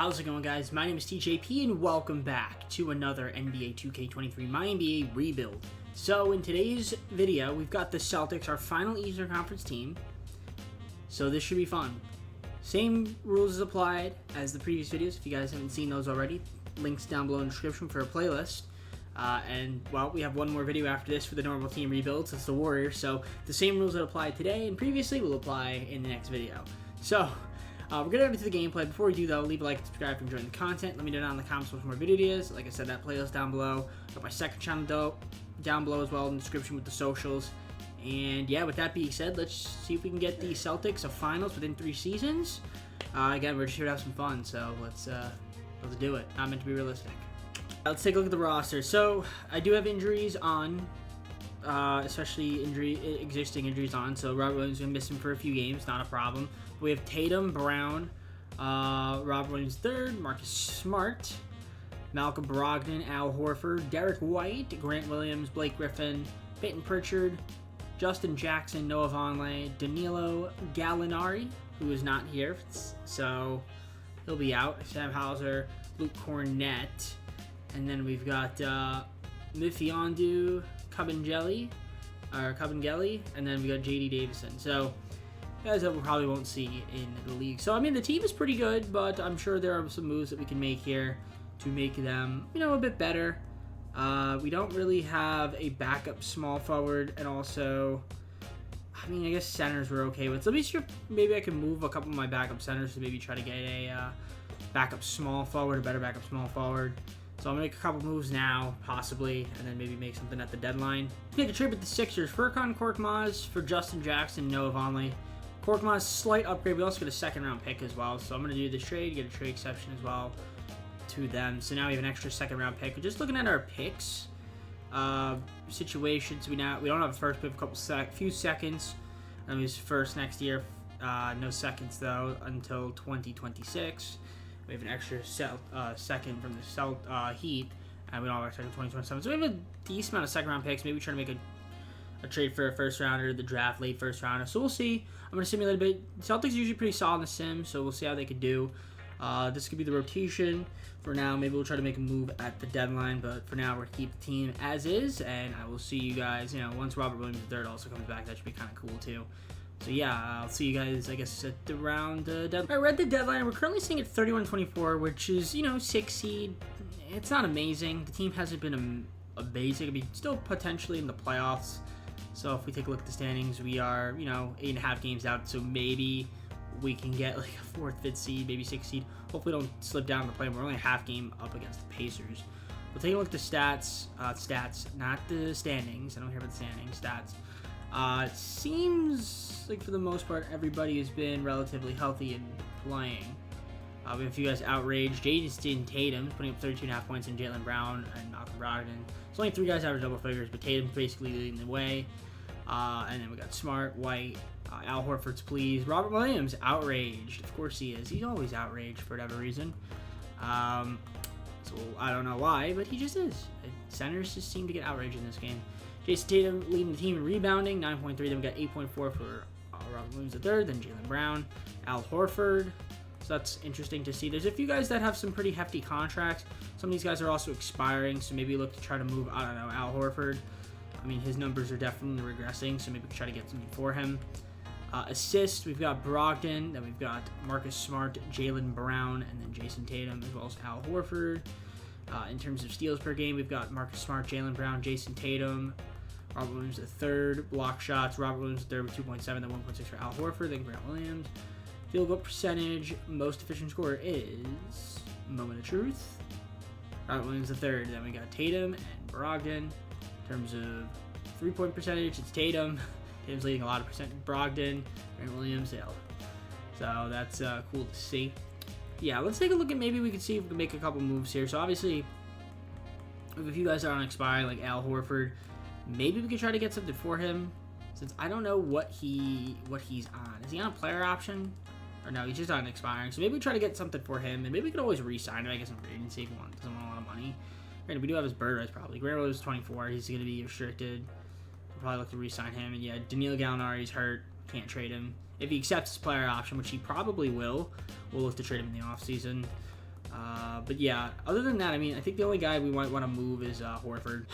How's it going, guys? My name is TJP and welcome back to another NBA 2K23 MyNBA rebuild. So in today's video, we've got the Celtics, our final Eastern Conference team. So this should be fun. Same rules applied as the previous videos. If you guys haven't seen those already, links down below in the description for a playlist. Well, we have one more video after this for the normal team rebuilds. It's the Warriors. So the same rules that applied today and previously will apply in the next video. So we're going to get into the gameplay. Before we do, though, leave a like, subscribe, and enjoy the content. Let me know down in the comments what more video ideas. Like I said, that playlist down below. Got my second channel down below as well in the description with the socials. And yeah, with that being said, let's see if we can get the Celtics a finals within 3 seasons. Again, we're just here to have some fun, so let's do it. Not meant to be realistic. Let's take a look at the roster. So I do have injuries on, especially existing injuries on. So Robert Williams is going to miss him for a few games, not a problem. We have Tatum, Brown, Robert Williams III, Marcus Smart, Malcolm Brogdon, Al Horford, Derek White, Grant Williams, Blake Griffin, Peyton Pritchard, Justin Jackson, Noah Vonleh, Danilo Gallinari, who is not here, so he'll be out. Sam Hauser, Luke Cornett, and then we've got Mfiondu Kabengele, and then we got J.D. Davison. So guys that we probably won't see in the league. So I mean, the team is pretty good, but I'm sure there are some moves that we can make here to make them, a bit better. We don't really have a backup small forward, and also, I mean, I guess centers we're okay with. So let me see if maybe I can move a couple of my backup centers to maybe try to get a backup small forward, a better backup small forward. So I'm going to make a couple moves now, possibly, and then maybe make something at the deadline. Make a trade with the Sixers. Furkan Korkmaz for Justin Jackson, Noah Vonleh. Korkmaz, slight upgrade. We also get a second-round pick as well. So I'm going to do this trade, get a trade exception as well to them. So now we have an extra second-round pick. We're just looking at our picks situations. We don't have a first pick, few seconds. And it's first next year. No seconds, though, until 2026. We have an extra second from the Heat, and we don't have a second 2027. So we have a decent amount of second-round picks. Maybe trying to make a trade for a first-rounder, the draft, late first-rounder. So we'll see. I'm going to simulate a bit. Celtics usually pretty solid in the sim, so we'll see how they could do. This could be the rotation for now. Maybe we'll try to make a move at the deadline, but for now, we're going to keep the team as is, and I will see you guys, once Robert Williams III also comes back. That should be kind of cool, too. So yeah, I'll see you guys, I guess, at the round deadline. All right, we're at the deadline. We're currently sitting at 31-24, which is, 6 seed. It's not amazing. The team hasn't been amazing. It'll be still potentially in the playoffs. So if we take a look at the standings, we are, 8.5 games out. So maybe we can get like a 4th, 5th seed, maybe 6th seed. Hopefully don't slip down the play. We're only a half game up against the Pacers. We'll take a look at the stats, not the standings. I don't care about the standings, stats. It seems like for the most part, everybody has been relatively healthy and playing. We have a few guys outraged. Jason Tatum putting up 32.5 points, and Jaylen Brown and Malcolm Brogdon. There's only 3 guys average double figures, but Tatum's basically leading the way. And then we got Smart, White, Al Horford's pleased. Robert Williams, outraged. Of course he is. He's always outraged for whatever reason. So I don't know why, but he just is. Centers just seem to get outraged in this game. Jason Tatum leading the team in rebounding, 9.3. Then we got 8.4 for Robert Williams III, then Jaylen Brown, Al Horford. So that's interesting to see. There's a few guys that have some pretty hefty contracts. Some of these guys are also expiring, so maybe look to try to move, I don't know, Al Horford. I mean, his numbers are definitely regressing, so maybe we can try to get something for him. Assists, we've got Brogdon, then we've got Marcus Smart, Jaylen Brown, and then Jason Tatum, as well as Al Horford. In terms of steals per game, we've got Marcus Smart, Jaylen Brown, Jason Tatum, Robert Williams III, block shots, Robert Williams III with 2.7, then 1.6 for Al Horford, then Grant Williams. Field goal percentage, most efficient scorer is Moment of Truth, Robert Williams III. Then we got Tatum and Brogdon. In terms of 3-point percentage, it's Tatum. Tatum's leading a lot of percent. Brogdon, Grant Williams, So that's cool to see. Yeah, let's take a look at maybe we can see if we can make a couple moves here. So obviously, if a few guys are on expiring, like Al Horford, maybe we could try to get something for him, since I don't know what he's on. Is he on a player option? Or no, he's just on expiring. So maybe we try to get something for him, and maybe we could always re-sign him, I guess, in free agency if he doesn't want a lot of money. Granted, we do have his bird rights probably. Grant Williams is 24. He's going to be restricted. We'll probably look to re-sign him. And yeah, Danilo Gallinari's hurt. Can't trade him. If he accepts his player option, which he probably will, we'll look to trade him in the offseason. But yeah, other than that, I mean, I think the only guy we might want to move is Horford.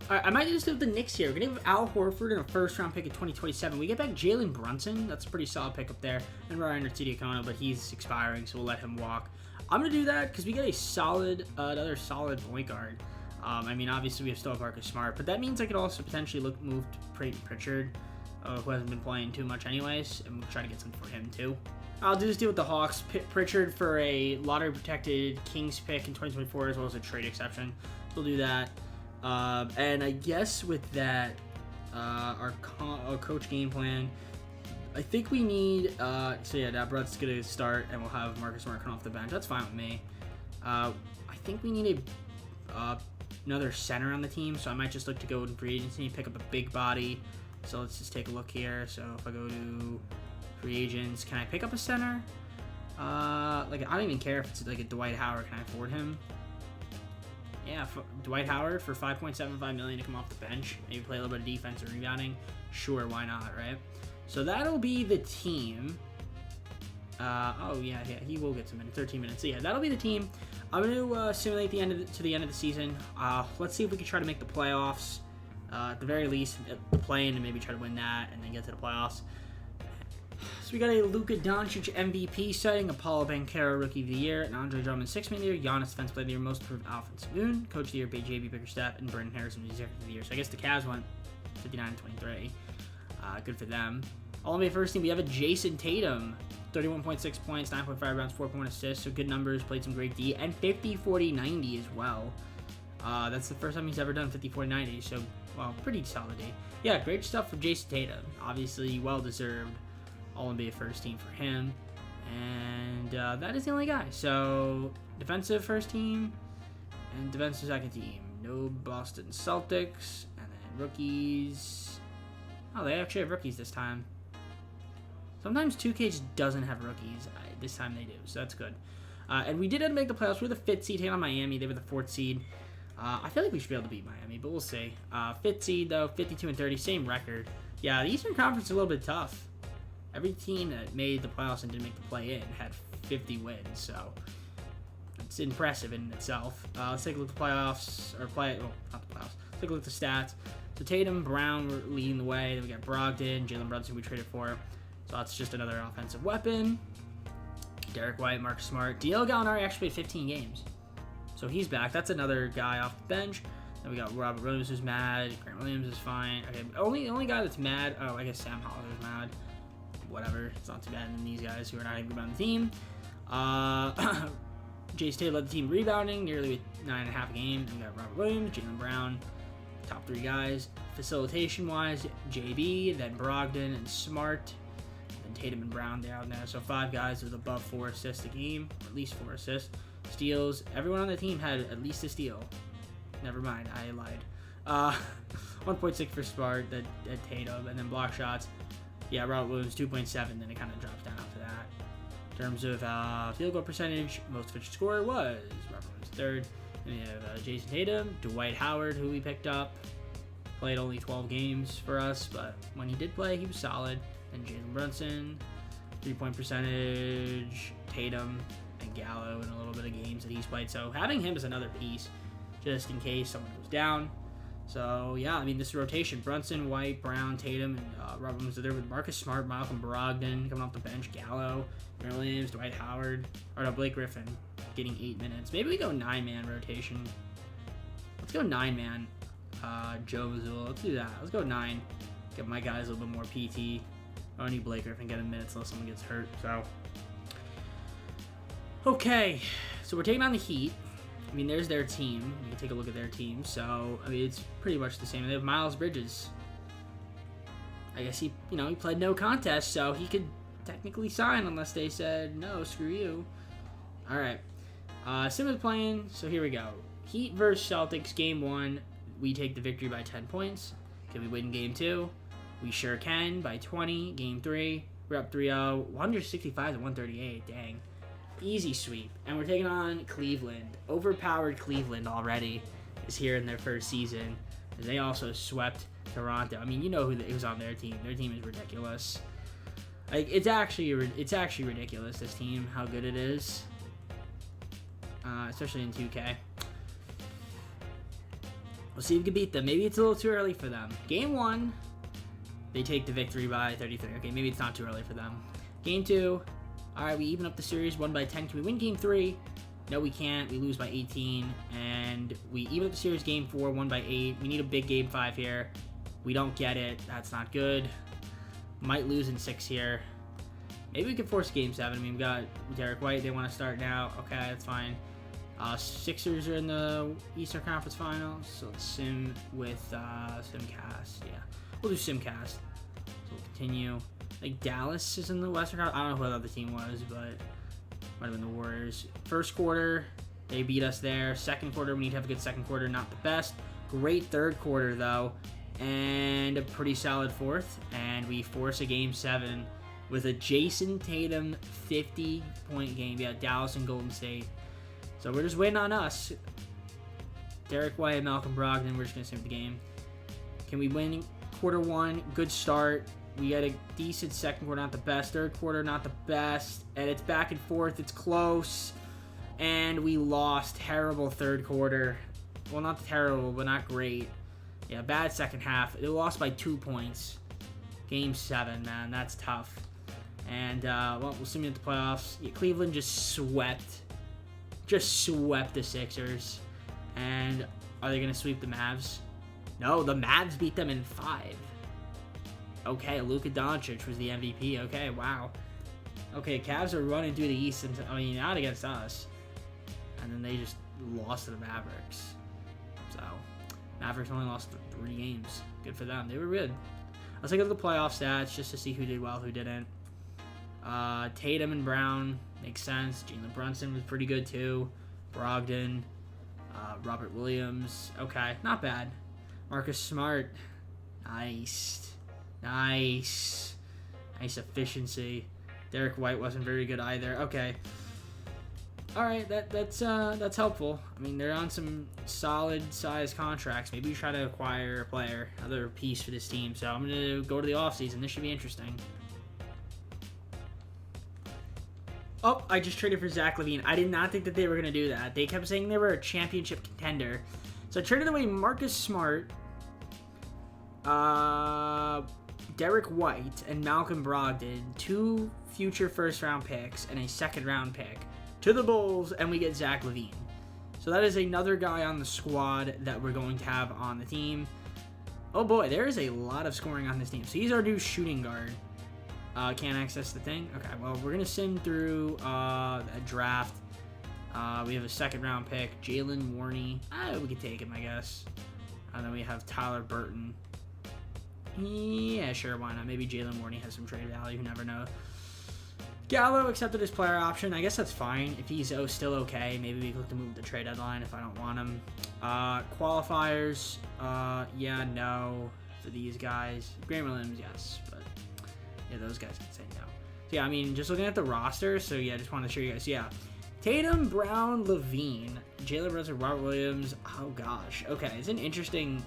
Alright, I might just do the Knicks here. We're going to have Al Horford in a first-round pick in 2027. We get back Jalen Brunson. That's a pretty solid pick up there. And Ryan Arcidiacono, but he's expiring, so we'll let him walk. I'm going to do that because we get a solid, another solid point guard. I mean, obviously, we have still Marcus Smart, but that means I could also potentially move to Pritchard, who hasn't been playing too much anyways, and we'll try to get something for him, too. I'll do this deal with the Hawks. Pritchard for a lottery-protected Kings pick in 2024, as well as a trade exception. We'll do that. And I guess with that, our coach game plan, I think we need, so yeah, that Brett's going to start, and we'll have Marcus Smart come off the bench. That's fine with me. I think we need another center on the team, so I might just look to go in free agency, pick up a big body. So let's just take a look here. So if I go to free agents, can I pick up a center? Like, I don't even care if it's like a Dwight Howard. Can I afford him? Yeah, Dwight Howard for $5.75 million to come off the bench. Maybe play a little bit of defense or rebounding. Sure, why not, right? So that'll be the team. Oh yeah, he will get some minutes, 13 minutes. So yeah, that'll be the team. I'm going to simulate the end of the season. Let's see if we can try to make the playoffs. At the very least, the play-in, and maybe try to win that, and then get to the playoffs. So we got a Luka Doncic MVP sighting, a Paulo Banchero Rookie of the Year, an Andre Drummond Sixth Man of the Year, Giannis Defensive Player of the Year, Most Improved Offensive Moon, Coach of the Year, JB Bickerstaff, and Brendan Harrison Executive of the Year. So I guess the Cavs went 59-23. Good for them. All-NBA first team, we have a Jason Tatum, 31.6 points, 9.5 rebounds, 4.1 assists, so good numbers, played some great D, and 50-40-90 as well. That's the first time he's ever done 50-40-90, so, well, pretty solid D. Yeah, great stuff for Jason Tatum. Obviously, well-deserved All-NBA first team for him. And that is the only guy. So, defensive first team and defensive second team. No Boston Celtics. And then rookies. Oh, they actually have rookies this time. Sometimes 2K just doesn't have rookies. This time they do, so that's good. And we did end up make the playoffs. We're the 5th seed, taking on Miami. They were the 4th seed. I feel like we should be able to beat Miami, but we'll see. 5th seed, though, 52-30, same record. Yeah, the Eastern Conference is a little bit tough. Every team that made the playoffs and didn't make the play-in had 50 wins, so it's impressive in itself. Let's take a look at the playoffs, not the playoffs. Let's take a look at the stats. So Tatum, Brown were leading the way. Then we got Brogdon, Jalen Brunson we traded for. So that's just another offensive weapon. Derek White, Marcus Smart. D'Lo Gallinari actually played 15 games. So he's back. That's another guy off the bench. Then we got Robert Williams who's mad. Grant Williams is fine. Okay, only guy that's mad. Oh, I guess Sam Hollister's mad. Whatever. It's not too bad than these guys who are not even on the team. Jace Taylor led the team rebounding nearly with 9.5 games. We got Robert Williams, Jaylen Brown, top 3 guys. Facilitation-wise, JB, then Brogdon and Smart. Then Tatum and Brown down there. So 5 guys with above 4 assists a game, or at least 4 assists. Steals. Everyone on the team had at least a steal. Never mind, I lied. 1.6 for Smart at Tatum, and then block shots. Yeah, Robert Williams 2.7, then it kind of drops down after that. In terms of field goal percentage, most efficient scorer was Robert Williams 3rd. And we have Jason Tatum, Dwight Howard, who we picked up. Played only 12 games for us, but when he did play, he was solid. And Jalen Brunson, 3-point percentage, Tatum, and Gallo in a little bit of games that he's played. So having him is another piece, just in case someone goes down. So, yeah, I mean, this is rotation. Brunson, White, Brown, Tatum, and Robert Williams are there with Marcus Smart, Malcolm Brogdon coming off the bench, Gallo, Grant Williams, Dwight Howard, Blake Griffin getting 8 minutes. Maybe we go 9-man rotation. Let's go 9-man Joe Mazzulla. Let's do that. Let's go 9. Get my guys a little bit more PT. I don't need Blake Griffin getting minutes unless someone gets hurt. So, okay. So, we're taking on the Heat. I mean, there's their team. You can take a look at their team. So, I mean, it's pretty much the same. They have Miles Bridges. I guess he played no contest, so he could technically sign unless they said, no, screw you. All right. Simmons playing, so here we go. Heat versus Celtics, Game 1. We take the victory by 10 points. Can we win Game 2? We sure can by 20. Game 3, we're up 3-0. 165-138. Dang. Easy sweep. And we're taking on Cleveland. Overpowered Cleveland already is here in their first season. And they also swept Toronto. I mean, you know who's on their team. Their team is ridiculous. Like, it's actually ridiculous, this team, how good it is. especially in 2K. We'll see if we can beat them. Maybe it's a little too early for them. Game 1, they take the victory by 33. Okay, maybe it's not too early for them. Game 2, all right, we even up the series, 1 by 10. Can we win Game 3? No, we can't. We lose by 18. And we even up the series Game 4, 1 by 8. We need a big Game 5 here. We don't get it. That's not good. Might lose in 6 here. Maybe we can force Game 7. I mean, we've got Derek White. They want to start now. Okay, that's fine. Sixers are in the Eastern Conference Finals. So let's sim with Simcast. Yeah, we'll do Simcast. So we'll continue. Like Dallas is in the Western Conference. I don't know who the other team was, but might have been the Warriors. First quarter, they beat us there. Second quarter, we need to have a good second quarter. Not the best. Great third quarter, though. And a pretty solid fourth. And we force a Game 7 with a Jason Tatum 50-point game. Yeah, Dallas and Golden State. So we're just waiting on us. Derek White and Malcolm Brogdon, we're just going to sim the game. Can we win quarter 1? Good start. We had a decent second quarter, not the best. Third quarter, not the best. And it's back and forth. It's close. And we lost. Terrible third quarter. Well, not terrible, but not great. Yeah, bad second half. It lost by 2 points. Game 7, man. That's tough. And, well, we'll see me at the playoffs. Yeah, Cleveland just swept the Sixers. And are they going to sweep the Mavs? No, the Mavs beat them in 5. Okay, Luka Doncic was the MVP. Okay, wow. Okay, Cavs are running through the East. And, I mean, not against us. And then they just lost to the Mavericks. So, Mavericks only lost 3 games. Good for them. They were good. Let's look at the playoff stats just to see who did well, who didn't. Tatum and Brown makes sense. Jalen Brunson was pretty good too. Brogdon, Robert Williams. Okay, not bad. Marcus Smart. Nice efficiency. Derek White wasn't very good either. Okay. All right, that's helpful. I mean, they're on some solid size contracts. Maybe you try to acquire a player, another piece for this team. So I'm gonna go to the offseason. This should be interesting. Oh, I just traded for Zach LaVine. I did not think that they were gonna do that. They kept saying they were a championship contender. So I traded away Marcus Smart, Derek White, and Malcolm Brogdon, 2 future first-round picks and a second-round pick to the Bulls, and we get Zach LaVine. So that is another guy on the squad that we're going to have on the team. Oh boy, there is a lot of scoring on this team. So he's our new shooting guard. Can't access the thing? Okay, well, we're going to sim through a draft. We have a second-round pick, Jalen Warney. We could take him, I guess. And then we have Tyler Burton. Yeah, sure, why not? Maybe Jalen Warney has some trade value. You never know. Gallo accepted his player option. I guess that's fine. If he's still okay, maybe we look to move the trade deadline if I don't want him. Qualifiers, yeah, no for these guys. Grant Williams, yes, but yeah, those guys can say no. So yeah, I mean, just looking at the roster, so yeah, just wanted to show you guys. Yeah, Tatum, Brown, LaVine, Jalen Brunson, Robert Williams. Oh gosh, okay, it's an interesting.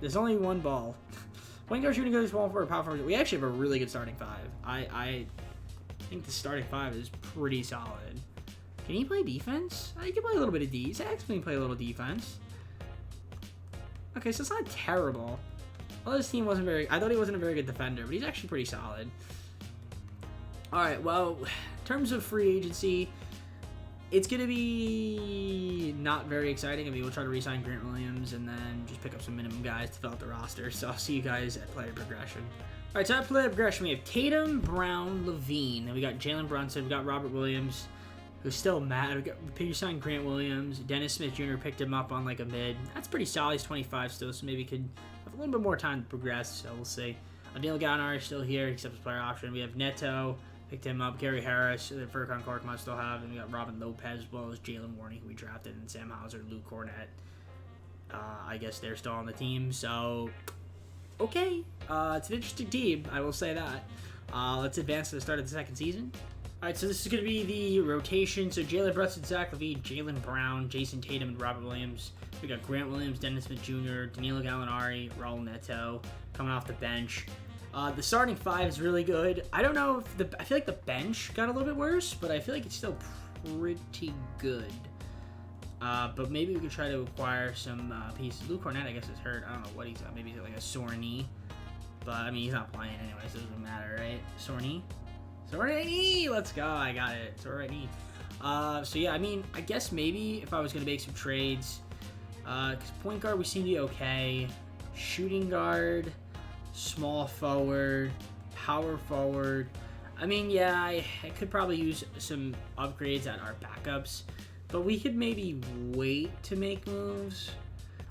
There's only one ball. Point guard, shooting guard, small forward, power forward. We actually have a really good starting 5. I think the starting 5 is pretty solid. Can he play defense? He can play a little bit of D. Zach can play a little defense. Okay, so it's not terrible. Well, this team wasn't very. I thought he wasn't a very good defender, but he's actually pretty solid. All right. Well, in terms of free agency, it's going to be not very exciting. I mean, we'll try to re-sign Grant Williams and then just pick up some minimum guys to fill out the roster. So I'll see you guys at player progression. All right, so at player progression, we have Tatum, Brown, LaVine. Then we got Jalen Brunson. We got Robert Williams, who's still mad. We signed Grant Williams. Dennis Smith Jr. picked him up on like a mid. That's pretty solid. He's 25 still, so maybe he could have a little bit more time to progress. So we'll see. Neil Gallinari is still here, except his player option. We have Neto. Picked him up. Gary Harris, the Furkan Korkmaz might still have. And we got Robin Lopez, as well as Jalen Warney, who we drafted, and Sam Hauser, Luke Cornett. I guess they're still on the team. So, okay. It's an interesting team, I will say that. Let's advance to the start of the second season. All right, so this is going to be the rotation. So Jalen Brunson, Zach LaVine, Jalen Brown, Jason Tatum, and Robert Williams. We got Grant Williams, Dennis Smith Jr., Danilo Gallinari, Raul Neto coming off the bench. The starting 5 is really good. I don't know if I feel like the bench got a little bit worse, but I feel like it's still pretty good. But maybe we could try to acquire some pieces. Luke Cornett, I guess, is hurt. I don't know what he's got. Maybe he's got like a sore knee. But, I mean, he's not playing anyway, so it doesn't matter, right? Sore knee? Sore right knee! Let's go. I got it. Sore right knee. So, yeah, I mean, I guess maybe if I was going to make some trades, because point guard, we seem to be okay. Shooting guard, small forward, power forward. I mean, yeah, I could probably use some upgrades at our backups, but we could maybe wait to make moves.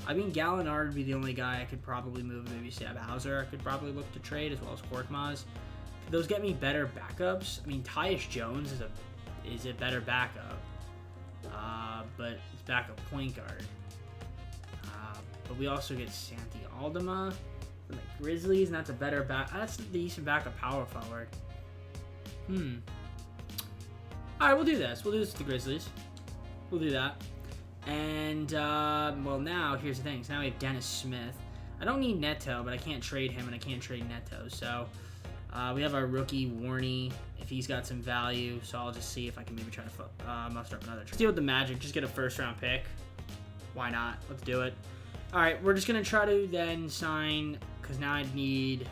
I mean, Gallinard would be the only guy I could probably move. Maybe Sam Hauser I could probably look to trade, as well as Korkmaz. Could those get me better backups? I mean, Tyus Jones is a better backup, but it's backup point guard. But we also get Santi Aldama from the Grizzlies, and that's a better that's a decent backup power forward. All right, we'll do this. We'll do this with the Grizzlies. We'll do that. And, well, now, here's the thing. So now we have Dennis Smith. I don't need Neto, but I can't trade him, and I can't trade Neto. So, we have our rookie, Warney, if he's got some value. So I'll just see if I can maybe try to muster up another trade. Let's deal with the Magic. Just get a first-round pick. Why not? Let's do it. All right, we're just going to try to then sign, because now I need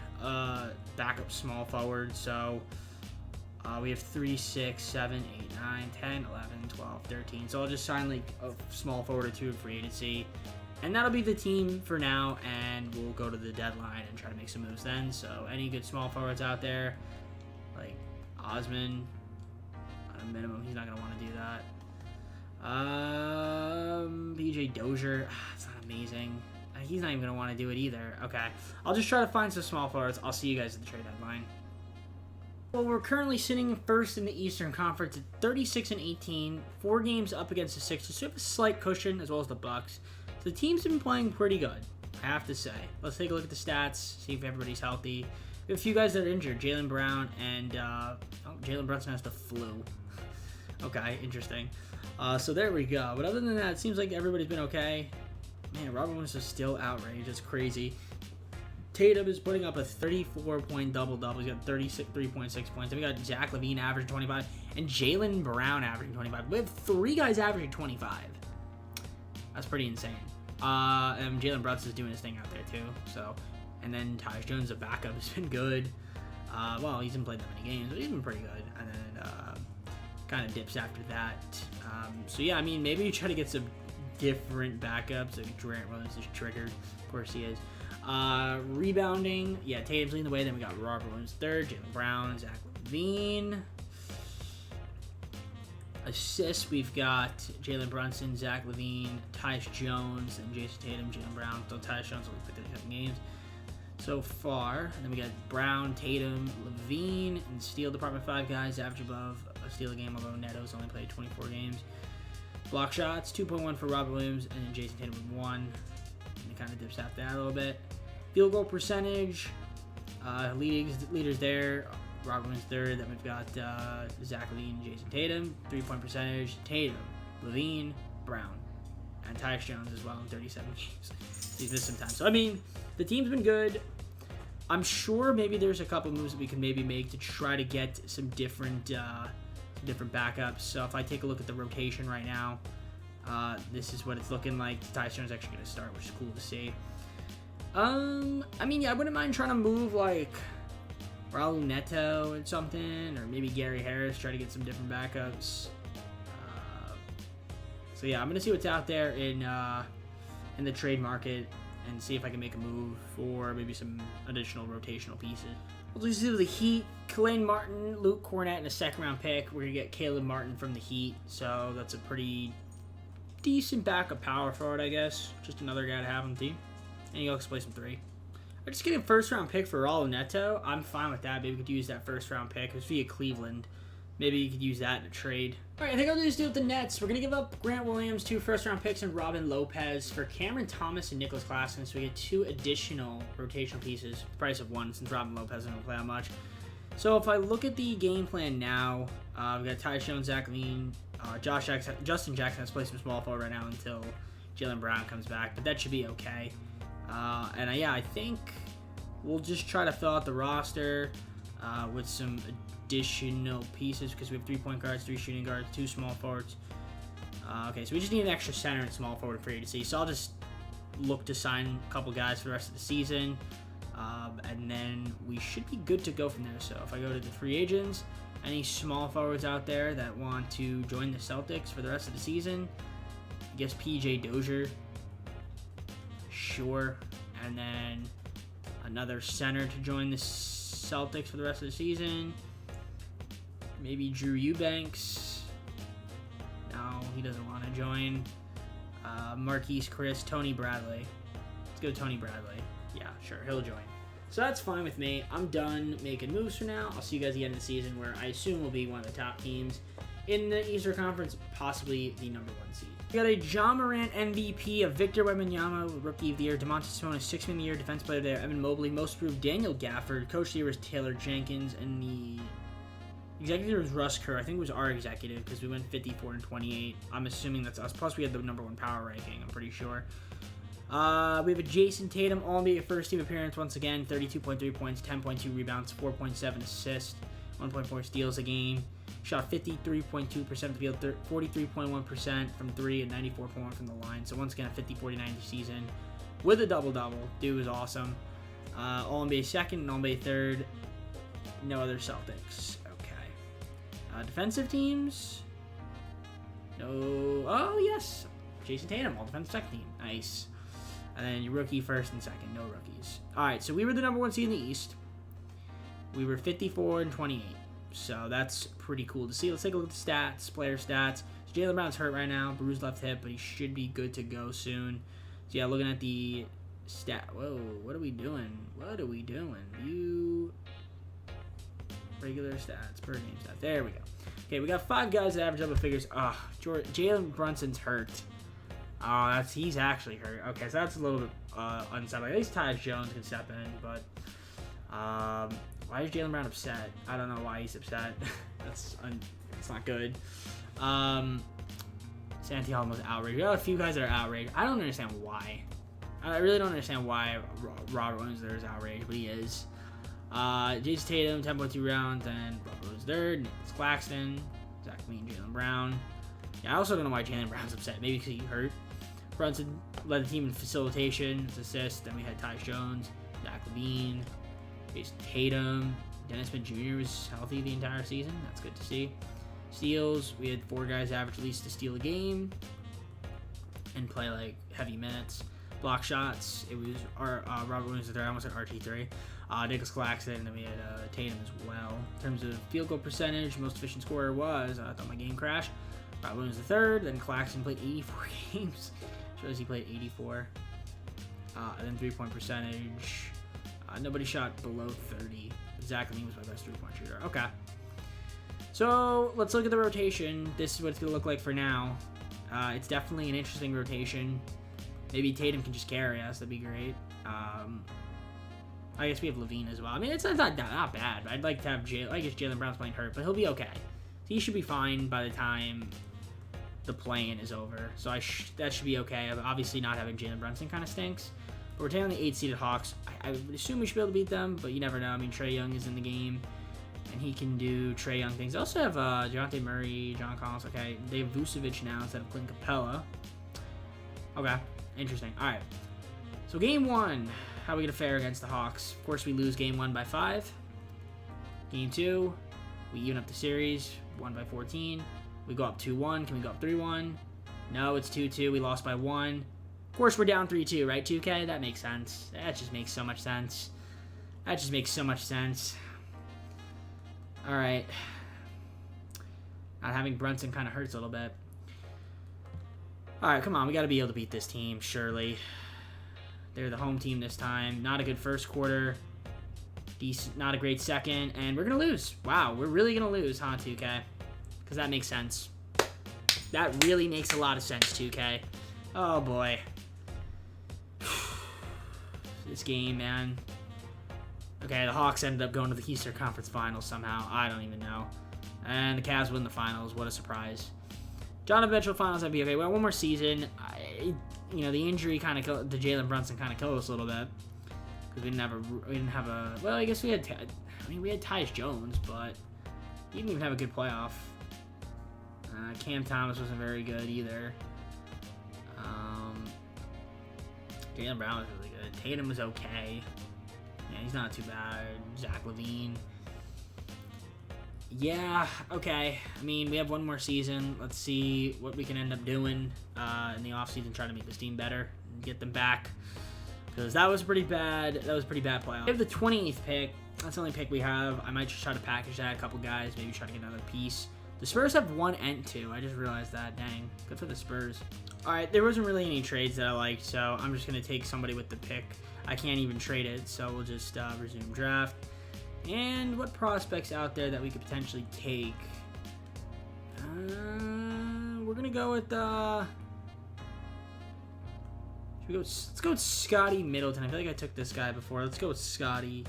backup small forward. So, we have 3, 6, 7, 8, 9, 10, 11, 12, 13. So I'll just sign like a small forward or two in free agency. And that'll be the team for now. And we'll go to the deadline and try to make some moves then. So any good small forwards out there, like Osman, at a minimum, he's not going to want to do that. BJ Dozier, it's not amazing. He's not even going to want to do it either. Okay, I'll just try to find some small forwards. I'll see you guys at the trade deadline. Well, we're currently sitting first in the Eastern Conference at 36-18, 4 games up against the Sixers. So we have a slight cushion, as well as the Bucks. So the team's been playing pretty good, I have to say. Let's take a look at the stats, see if everybody's healthy. We have a few guys that are injured, Jaylen Brown and Jalen Brunson has the flu. Okay, interesting. So there we go. But other than that, it seems like everybody's been okay. Man, Robert Williams is still outraged. It's crazy. Tatum is putting up a 34-point double-double. He's got 33.6 points. Then we got Zach LaVine averaging 25 and Jaylen Brown averaging 25. We have 3 guys averaging 25. That's pretty insane. And Jalen Brunson's doing his thing out there too. So, and then Tyus Jones, the backup, has been good. Well, he hasn't played that many games, but he's been pretty good. And then kind of dips after that. So yeah, I mean, maybe you try to get some different backups. Like Durant Williams is triggered. Of course he is. Rebounding, yeah, Tatum's leading the way. Then we got Robert Williams third, Jaylen Brown, Zach LaVine. Assists, we've got Jalen Brunson, Zach LaVine, Tyus Jones, and Jason Tatum, Jaylen Brown. So Tyus Jones only played 37 games so far. And then we got Brown, Tatum, LaVine, and steal department 5 guys, average above a steal a game, although Neto's only played 24 games. Block shots, 2.1 for Robert Williams, and then Jason Tatum with 1. And it kind of dips after that a little bit. Field goal percentage, leaders there. Robert Williams third. Then we've got Zach LaVine, Jason Tatum. 3-point percentage, Tatum, LaVine, Brown, and Tyus Jones as well in 37 games. He's missed some time. So, I mean, the team's been good. I'm sure maybe there's a couple moves that we can maybe make to try to get some different backups. So if I take a look at the rotation right now, this is what it's looking like. Tyus Jones is actually going to start, which is cool to see. I mean, yeah, I wouldn't mind trying to move like Raul Neto or something, or maybe Gary Harris, try to get some different backups. So yeah, I'm gonna see what's out there in the trade market and see if I can make a move for maybe some additional rotational pieces. We'll just do the Heat, Kalen Martin, Luke Cornett, and a second-round pick. We're gonna get Caleb Martin from the Heat, so that's a pretty decent backup power forward, I guess. Just another guy to have on the team. And you also play some 3. We're just getting a first-round pick for Raul Neto. I'm fine with that. Maybe we could use that first-round pick. It was via Cleveland. Maybe you could use that in a trade. All right, I think I'll just do it with the Nets. We're going to give up Grant Williams, 2 first-round picks, and Robin Lopez for Cameron Thomas and Nicholas Claxton. So we get 2 additional rotational pieces, price of 1, since Robin Lopez doesn't play that much. So if I look at the game plan now, we've got Tyus Jones, Zach LaVine, Justin Jackson has to play some small forward right now until Jaylen Brown comes back, but that should be okay. Yeah, I think we'll just try to fill out the roster. with some additional pieces because we have 3-point guards, 3 shooting guards, 2 small forwards. Okay, so we just need an extra center and small forward for you to see. So I'll just look to sign a couple guys for the rest of the season, and then we should be good to go from there. So if I go to the free agents, any small forwards out there that want to join the Celtics for the rest of the season, I guess PJ Dozier, sure, and then another center to join the Celtics for the rest of the season. Maybe Drew Eubanks. No, he doesn't want to join. Marquise Chris, Tony Bradley. Let's go Tony Bradley. Yeah, sure, he'll join. So that's fine with me. I'm done making moves for now. I'll see you guys at the end of the season, where I assume will be one of the top teams in the Eastern Conference, possibly the #1 seed. We got a Ja Morant MVP, a Victor Wembanyama Rookie of the Year, DeMontis Sabonis 6th Man of the Year, Defense Player of the Year, Evan Mobley, Most Improved Daniel Gafford, Coach of the Year was Taylor Jenkins, and the executive was Russ Kerr. I think it was our executive because we went 54-28. I'm assuming that's us. Plus, we had the #1 power ranking, I'm pretty sure. We have a Jason Tatum All-NBA first team appearance once again. 32.3 points, 10.2 rebounds, 4.7 assists, 1.4 steals a game. Shot 53.2% of the field, 43.1% from 3, and 94.1% from the line. So once again, a 50-49 season with a double-double. Dude was awesome. All-NBA second and All-NBA third. No other Celtics. Okay. Defensive teams. No. Oh, yes. Jason Tatum, all-defensive second team. Nice. And then your rookie first and second. No rookies. All right, so we were the #1 seed in the East. We were 54-28. So that's pretty cool to see. Let's take a look at the stats, player stats. So Jaylen Brown's hurt right now, bruised left hip, but he should be good to go soon. So yeah, looking at the stat. Whoa, what are we doing? What are we doing? View regular stats, per game stats. There we go. Okay, we got 5 guys that average double figures. Jalen Brunson's hurt. Oh, he's actually hurt. Okay, so that's a little bit unsettling. At least Tyus Jones can step in, but why is Jaylen Brown upset? I don't know why he's upset. It's not good. Santiago was outraged. We got a few guys that are outraged. I don't understand why. I really don't understand why Robert Williams there is outraged, but he is. Jason Tatum, 10.2 rounds, and Robert was third. Nicholas Claxton, Zach Levine, Jaylen Brown. Yeah, I also don't know why Jaylen Brown's upset. Maybe because he hurt. Brunson led the team in facilitation, assists. Then we had Tyus Jones, Zach Levine, Jason Tatum. Dennis Smith Jr. was healthy the entire season. That's good to see. Steals, we had 4 guys average at least to steal a game and play like heavy minutes. Block shots, it was Robert Williams III. I almost said RG3. Nicholas Claxton, and then we had Tatum as well. In terms of field goal percentage, most efficient scorer was, I thought my game crashed, Robert Williams III. Then Claxton played 84 games. Shows he played 84. And then 3-point percentage. Nobody shot below 30. Zach Levine was my best 3-point shooter. Okay. So let's look at the rotation. This is what it's going to look like for now. It's definitely an interesting rotation. Maybe Tatum can just carry us. That'd be great. I guess we have Levine as well. I mean, it's not bad. I'd like to have I guess Jaylen Brown's playing hurt, but he'll be okay. He should be fine by the time the play-in is over. So that should be okay. Obviously, not having Jalen Brunson kind of stinks. But we're taking on the 8-seeded Hawks. I would assume we should be able to beat them, but you never know. I mean, Trae Young is in the game, and he can do Trae Young things. They also have Dejounte Murray, John Collins. Okay, they have Vucevic now instead of Clint Capella. Okay, interesting. All right. So game 1, how are we going to fare against the Hawks? Of course, we lose game 1 by 5. Game 2, we even up the series, 1 by 14. We go up 2-1. Can we go up 3-1? No, it's 2-2. We lost by 1. Of course, we're down 3-2, right, 2K? That makes sense. That just makes so much sense. That just makes so much sense. All right. Not having Brunson kind of hurts a little bit. All right, come on. We got to be able to beat this team, surely. They're the home team this time. Not a good first quarter. Decent, not a great second. And we're going to lose. Wow, we're really going to lose, huh, 2K? Because that makes sense. That really makes a lot of sense, 2K. Oh, boy. This game, man. Okay, the Hawks ended up going to the Eastern Conference Finals somehow. I don't even know. And the Cavs win the finals. What a surprise. John, eventual finals, I'd be okay. Well, one more season. The injury kind of killed, the Jalen Brunson kind of killed us a little bit. Because we didn't have a, well, I guess we had, I mean, we had Tyus Jones, but he didn't even have a good playoff. Cam Thomas wasn't very good either. Jaylen Brown was really good. Tatum was okay. Yeah, he's not too bad. Zach LaVine. Yeah, okay. I mean, we have one more season. Let's see what we can end up doing in the offseason, try to make this team better and get them back. Because that was pretty bad. That was a pretty bad playoff. We have the 28th pick. That's the only pick we have. I might just try to package that, a couple guys, maybe try to get another piece. The Spurs have 1 and 2. I just realized that. Dang. Good for the Spurs. All right, there wasn't really any trades that I liked, so I'm just going to take somebody with the pick. I can't even trade it, so we'll just resume draft. And what prospects out there that we could potentially take? We're going to go with... let's go with Scotty Middleton. I feel like I took this guy before. Let's go with Scotty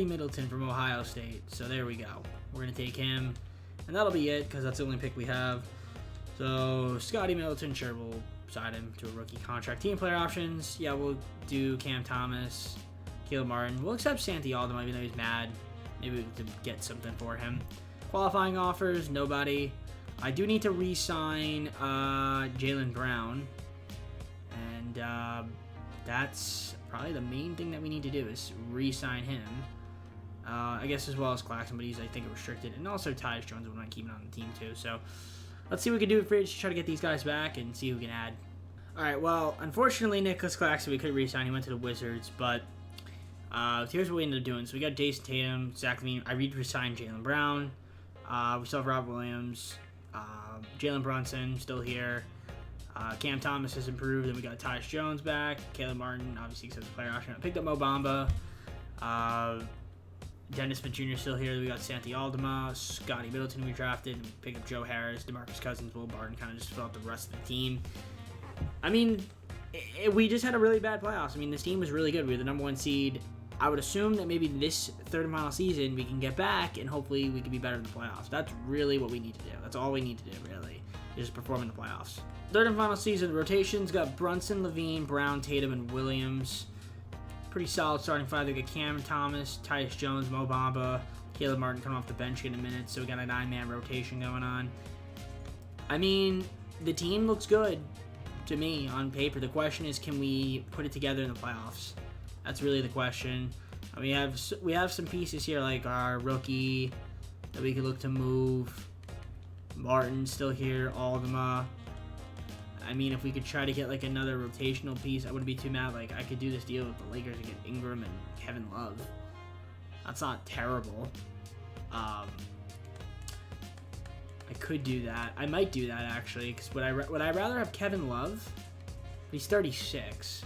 Middleton from Ohio State. So there we go. We're going to take him. And that'll be it, because that's the only pick we have. So, Scotty Middleton, sure, we'll sign him to a rookie contract. Team player options, yeah, we'll do Cam Thomas, Caleb Martin. We'll accept Santi Alden, even though he's mad. Maybe we can get something for him. Qualifying offers, nobody. I do need to re-sign Jaylen Brown. And that's probably the main thing that we need to do is re-sign him. I guess as well as Claxton, but he's, I think, restricted. And also Tyus Jones, we're not keeping on the team, too. So, let's see what we can do for to try to get these guys back and see who we can add. All right, well, unfortunately, Nicholas Claxton, we couldn't re-sign. He went to the Wizards, but here's what we ended up doing. So, we got Jason Tatum, Zach LaVine. I re-signed Jaylen Brown. We still have Rob Williams. Jalen Brunson, still here. Cam Thomas has improved. Then we got Tyus Jones back. Caleb Martin, obviously, because of the player option. I picked up Mo Bamba. Dennis Smith Jr. still here. We got Santi Aldama, Scotty Middleton we drafted. We picked up Joe Harris, DeMarcus Cousins, Will Barton, kind of just fill out the rest of the team. I mean, we just had a really bad playoffs. I mean, this team was really good. We were the #1 seed. I would assume that maybe this third and final season we can get back, and hopefully we can be better in the playoffs. That's really what we need to do. That's all we need to do, really, is just perform in the playoffs. Third and final season rotations got Brunson, LaVine, Brown, Tatum, and Williams. Pretty solid starting five. They got Cam Thomas, Tyus Jones, Mo Bamba, Caleb Martin coming off the bench in a minute, so we got a 9-man rotation going on. I mean, the team looks good to me on paper. The question is, can we put it together in the playoffs? That's really the question. We have some pieces here, like our rookie that we could look to move. Martin still here, Aldama. I mean, if we could try to get like another rotational piece, I wouldn't be too mad. Like, I could do this deal with the Lakers and get Ingram and Kevin Love. That's not terrible. I could do that. I might do that, actually, because would I rather have Kevin Love? He's 36.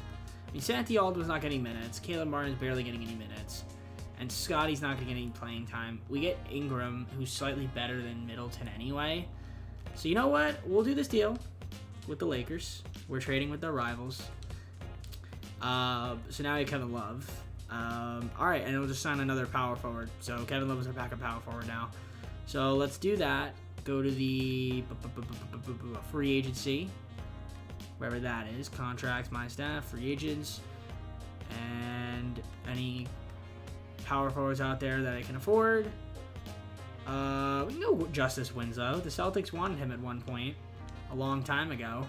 I mean, Santi Alden's not getting minutes. Caleb Martin's barely getting any minutes. And Scotty's not going to get any playing time. We get Ingram, who's slightly better than Middleton anyway. So, you know what? We'll do this deal with the Lakers. We're trading with their rivals. So now we have Kevin Love. Alright, and we'll just sign another power forward. So Kevin Love is our backup power forward now. So let's do that. Go to the free agency. Wherever that is. Contracts, my staff, free agents. And any power forwards out there that I can afford. We can go Justice Winslow. The Celtics wanted him at one point. A long time ago.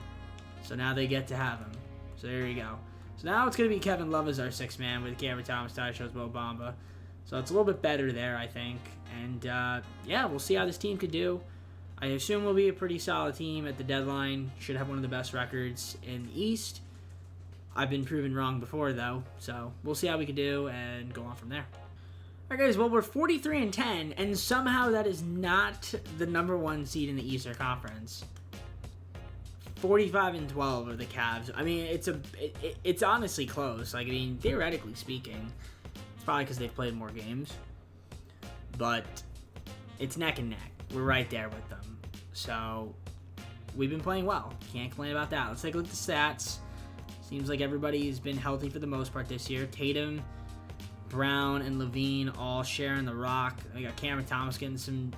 So now they get to have him. So there you go. So now it's going to be Kevin Love as our 6th man with Cameron Thomas, Tyus Jones, Mo Bamba. So it's a little bit better there, I think. And, yeah, we'll see how this team could do. I assume we'll be a pretty solid team at the deadline. Should have one of the best records in the East. I've been proven wrong before, though. So we'll see how we can do and go on from there. Alright, guys. Well, we're 43-10, and somehow that is not the #1 seed in the Eastern Conference. 45-12 are the Cavs. I mean, it's honestly close. Like, I mean, theoretically speaking, it's probably because they've played more games. But it's neck and neck. We're right there with them. So we've been playing well. Can't complain about that. Let's take a look at the stats. Seems like everybody's been healthy for the most part this year. Tatum, Brown, and LaVine all sharing the rock. We got Cameron Thomas getting some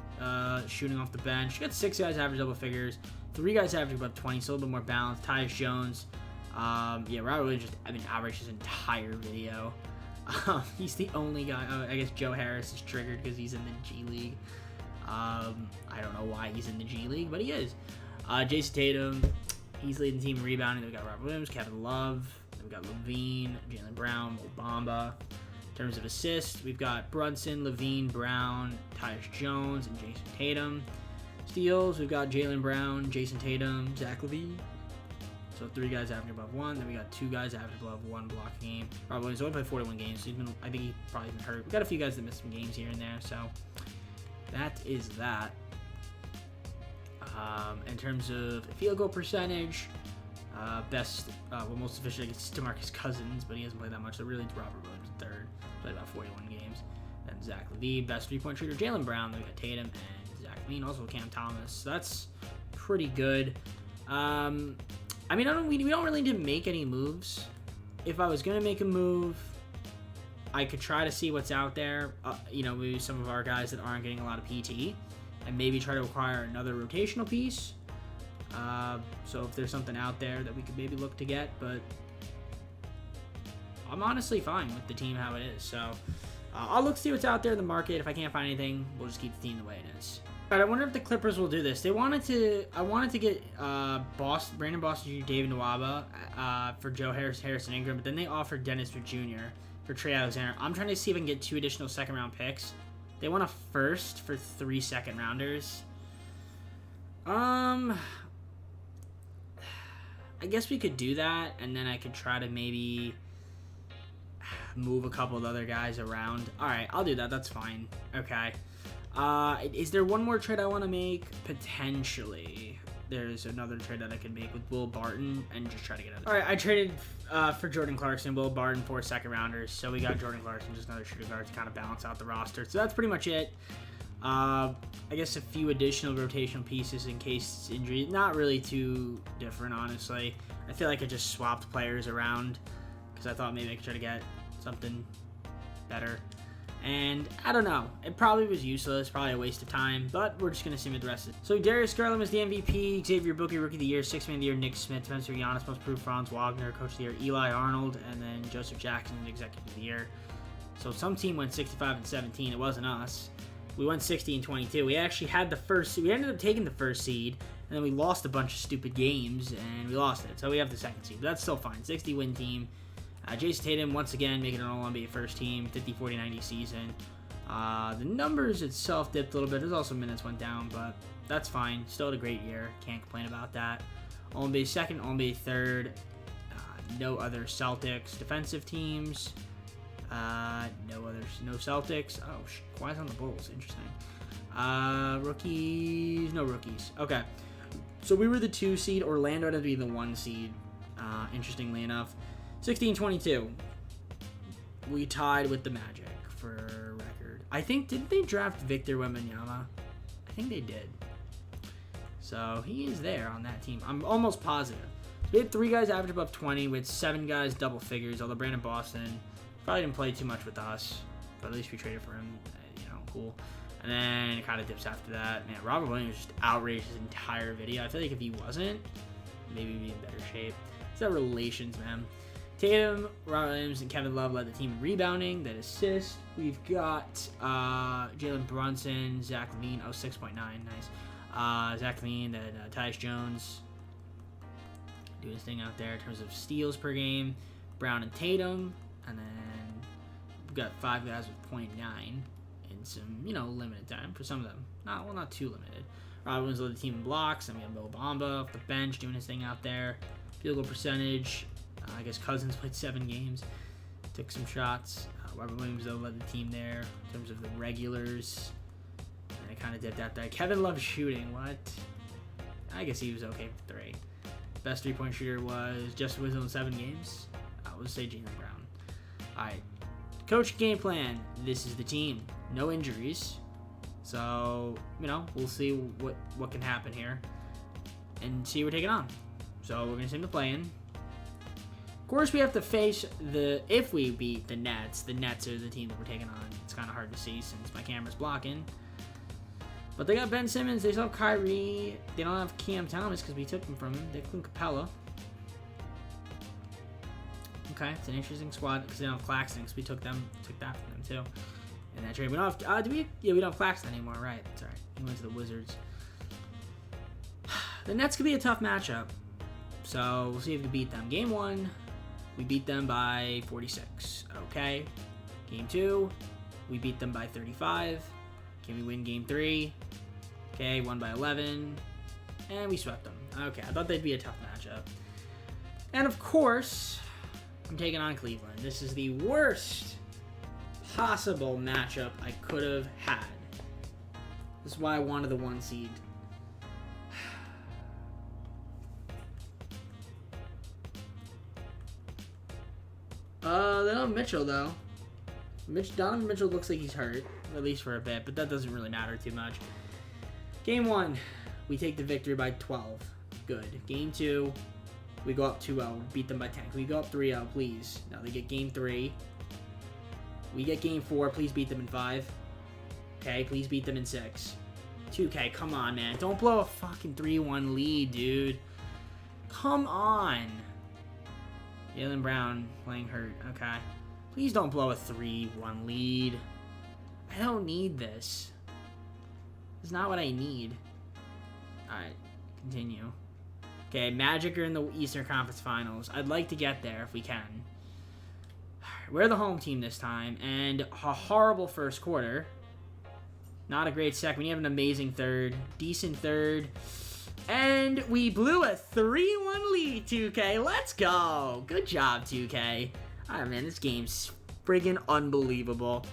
shooting off the bench. We got 6 guys average double figures. 3 guys average above 20, so a little bit more balanced. Tyus Jones. Yeah, Robert really just averaged his entire video. He's the only guy. I guess Joe Harris is triggered because he's in the G League. I don't know why he's in the G League, but he is. Jason Tatum, he's leading the team in rebounding. Then we got Robert Williams, Kevin Love. Then we got Levine, Jaylen Brown, Mo Bamba. In terms of assists, we've got Brunson, Levine, Brown, Tyus Jones, and Jason Tatum. Steals, we've got Jaylen Brown, Jason Tatum, Zach LaVine. So 3 guys averaging above 1. Then we got 2 guys averaging above 1 block a game. Robert Williams only played 41 games. So I think he probably been hurt. We got a few guys that missed some games here and there. So that is that. In terms of field goal percentage, most efficient, I guess, DeMarcus Cousins, but he hasn't played that much. So really, it's Robert Williams in third. Played about 41 games. Then Zach LaVine, best 3-point shooter, Jaylen Brown. Then we got Tatum and Zach LaVine, also Cam Thomas. So that's pretty good. I mean, we don't really need to make any moves. If I was gonna make a move, I could try to see what's out there. Maybe some of our guys that aren't getting a lot of PT, and maybe try to acquire another rotational piece. So if there's something out there that we could maybe look to get, but I'm honestly fine with the team how it is. So I'll look to see what's out there in the market. If I can't find anything, we'll just keep the team the way it is. All right, I wonder if the Clippers will do this. I wanted to get Brandon Boston Jr., David Nwaba for Joe Harrison Ingram, but then they offered Dennis Smith Jr. for Trey Alexander. I'm trying to see if I can get 2 additional second-round picks. They want a first for 3 second-rounders. I guess we could do that, and then I could try to maybe move a couple of other guys around. All right, I'll do that. That's fine. Okay. Is there one more trade I want to make? Potentially. There's another trade that I could make with Will Barton and just try to get out. All right, I traded for Jordan Clarkson, Will Barton, 4 second-rounders. So we got Jordan Clarkson, just another shooting guard to kind of balance out the roster. So that's pretty much it. I guess a few additional rotational pieces in case injury. Not really too different, honestly. I feel like I just swapped players around because I thought maybe I could try to get something better. And I don't know. It probably was useless, probably a waste of time, but we're just going to see with the rest of it. So Darius Garland was the MVP, Xavier Booker, Rookie of the Year, 6th Man of the Year, Nick Smith, Spencer Giannis, Most Improved, Franz Wagner, Coach of the Year, Eli Arnold, and then Joseph Jackson, Executive of the Year. So some team went 65-17. It wasn't us. We went 60-22. We actually had the first seed. We ended up taking the first seed, and then we lost a bunch of stupid games, and we lost it. So we have the second seed, but that's still fine. 60-win team. Jason Tatum, once again, making an All-NBA first team, 50, 40, 90 season. The numbers itself dipped a little bit. There's also minutes went down, but that's fine. Still had a great year. Can't complain about that. All-NBA second, All-NBA third. No other Celtics defensive teams. No Celtics. Oh, Kawhi's on the Bulls. Interesting. Rookies. No rookies. Okay. So we were the 2 seed. Orlando ended up being the 1 seed. Interestingly enough. 16-22. We tied with the Magic for record. I think, didn't they draft Victor Wembanyama? I think they did. So he is there on that team. I'm almost positive. We had 3 guys average above 20 with 7 guys double figures, although Brandon Boston probably didn't play too much with us, but at least we traded for him. Cool. And then it kind of dips after that. Man, Robert Williams just outraged his entire video. I feel like if he wasn't, maybe we'd be in better shape. It's that relations, man. Tatum, Robert Williams, and Kevin Love led the team in rebounding. That assist. We've got Jalen Brunson, Zach LaVine. Oh, 6.9. Nice. Zach LaVine, then Tyus Jones doing his thing out there in terms of steals per game. Brown and Tatum. And then we've got 5 guys with 0.9 in some, limited time for some of them. Not too limited. Robert Williams led the team in blocks. And we have Mo Bamba off the bench doing his thing out there. Field goal percentage. I guess Cousins played 7 games. Took some shots. Robert Williams, though, led the team there in terms of the regulars. And it kind of dipped out there. Kevin Love shooting. What? I guess he was okay for 3. Best 3-point shooter was Justin Winslow in 7 games. We'll say Jaylen Brown. All right. Coach game plan. This is the team. No injuries. So, we'll see what can happen here. And see who we're taking on. So, we're going to send the play-in. Of course, we have to face if we beat the Nets are the team that we're taking on. It's kind of hard to see since my camera's blocking. But they got Ben Simmons. They still have Kyrie. They don't have Cam Thomas because we took him from him. They have Clint Capella. Okay, it's an interesting squad because they don't have Claxton, because we took that from them too. In that trade, we don't have. We don't have Claxton anymore, right? Sorry, he went to the Wizards. The Nets could be a tough matchup, so we'll see if we beat them. Game 1, we beat them by 46. Okay. Game 2, we beat them by 35. Can we win Game 3? Okay, won by 11, and we swept them. Okay, I thought they'd be a tough matchup. And of course, I'm taking on Cleveland. This is the worst possible matchup I could have had. This is why I wanted the 1 seed. They don't have Mitchell, though. Donovan Mitchell looks like he's hurt, at least for a bit, but that doesn't really matter too much. Game 1, we take the victory by 12. Good. Game 2, we go up 2-0, beat them by 10. Can we go up 3-0, please? Now they get Game 3. We get Game 4, please beat them in 5. Okay, please beat them in 6. 2K, come on, man. Don't blow a fucking 3-1 lead, dude. Come on. Jaylen Brown playing hurt. Okay. Please don't blow a 3-1 lead. I don't need this. It's not what I need. Alright, continue. Okay, Magic are in the Eastern Conference Finals. I'd like to get there if we can. We're the home team this time, and a horrible first quarter. Not a great second. We have an amazing third. Decent third. And we blew a 3-1 lead, 2K. Let's go. Good job, 2K. Alright, man, this game's friggin' unbelievable.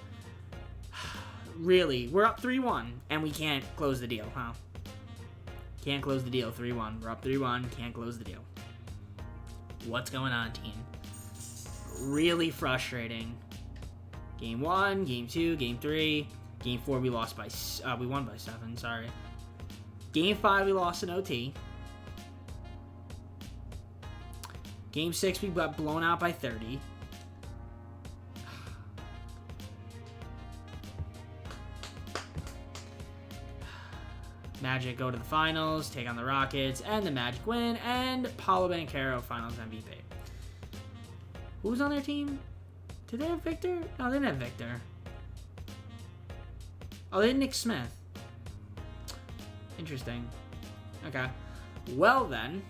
Really, we're up 3-1, and we can't close the deal, huh? Can't close the deal, 3-1. We're up 3-1, can't close the deal. What's going on, team? Really frustrating. Game 1, Game 2, Game 3. Game 4, we won by 7, sorry. Game 5, we lost in OT. Game 6, we got blown out by 30. Magic go to the finals, take on the Rockets, and the Magic win, and Paolo Banchero finals MVP. Who's on their team? Did they have Victor? No, they didn't have Victor. Oh, they had Nick Smith. Interesting. Okay. Well, then.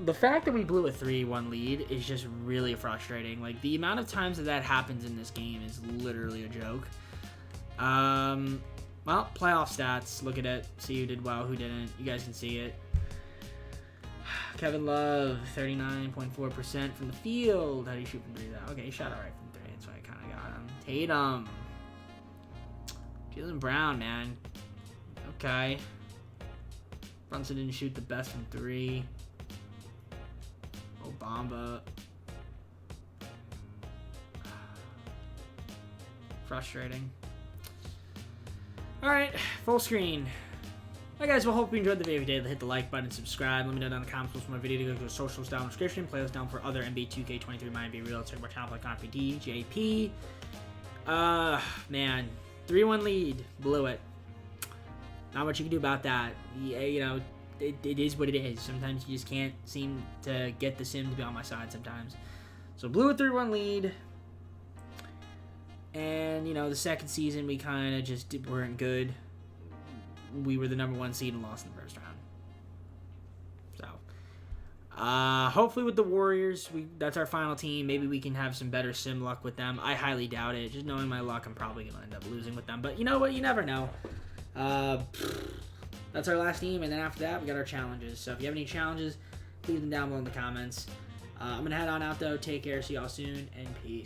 The fact that we blew a 3-1 lead is just really frustrating. Like, the amount of times that happens in this game is literally a joke. Well, playoff stats. Look at it. See who did well, who didn't. You guys can see it. Kevin Love, 39.4% from the field. How do you shoot from 3, though? Okay, he shot all right from 3. That's why I kind of got him. Tatum. Jaylen Brown, man. Okay. Brunson didn't shoot the best from 3. Obama. Frustrating. Alright, full screen. Alright guys, well, hope you enjoyed the video. If you did, hit the like button, subscribe, let me know down in the comments what's my video. Go to the socials down in the description, playlist down for other NBA 2K23 MyNBA real. Check my channel like RPD, JP. Man, 3-1 lead, blew it. Not much you can do about that. Yeah, you know, it is what it is. Sometimes you just can't seem to get the sim to be on my side sometimes. So blew a 3-1 lead. And, you know, the second season, we kind of just weren't good. We were the #1 seed and lost in the first round. So, hopefully with the Warriors, that's our final team. Maybe we can have some better sim luck with them. I highly doubt it. Just knowing my luck, I'm probably going to end up losing with them. But you know what? You never know. That's our last team. And then after that, we got our challenges. So if you have any challenges, leave them down below in the comments. I'm going to head on out, though. Take care. See y'all soon. And peace.